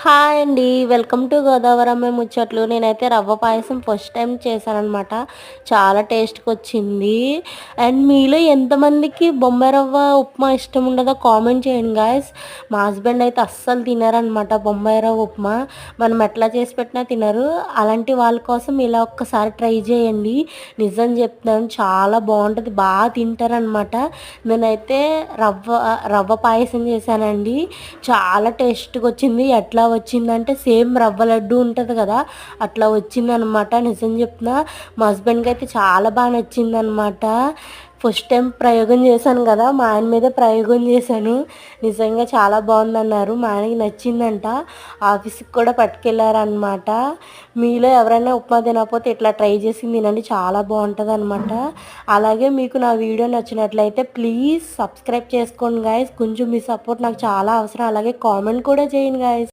Hi అండి. Welcome to గోదావరమ్మ ముచ్చట్లు. నేనైతే రవ్వ పాయసం ఫస్ట్ టైం చేశాననమాట. చాలా టేస్ట్‌కొచ్చింది. అండ్ మీలో ఎంతమందికి బొంబాయి రవ్వ ఉప్మా ఇష్టం ఉండదో కామెంట్ చేయండి గాయ్స్. మా హస్బెండ్ అయితే అస్సలు తినరనమాట బొంబాయి రవ్వ ఉప్మా. మనం ఎట్లా చేసి పెట్టినా తినరు. అలాంటి వాళ్ళ కోసం ఇలా ఒక్కసారి ట్రై చేయండి. నిజం చెప్తున్నాను చాలా బావుంటది. తింటారనమాట. నేనైతే రవ్వ పాయసం చేశానండి. చాలా టేస్ట్‌గొచ్చింది. ఎట్లా వచ్చిందంటే సేమ్ రవ్వ లడ్డు ఉంటది కదా! అట్లా వచ్చిందనమాట. నిజం చెప్తున్నా మా హస్బెండ్‌కయితే చాలా నచ్చిందనమాట. ఫస్ట్ టైం ప్రయోగం చేశాను కదా! మా ఆయన మీదే ప్రయోగం చేశాను. నిజంగా చాలా బావుందన్నారు. మా ఆయనకి నచ్చిందంట. ఆఫీస్‌కి కూడా పట్టుకెళ్లారనమాట. మీలో ఎవరైనా ఉప్మా తినకపోతే ఇట్లా ట్రై చేసి తినండి. చాలా బావుంటదనమాట. అలాగే మీకు నా వీడియో నచ్చినట్లయితే ప్లీజ్ సబ్స్క్రైబ్ చేసుకోండి గాయ్స్. కొంచెం మీ సపోర్ట్ నాకు చాలా అవసరం. అలాగే కామెంట్ కూడా చేయండి గాయ్స్.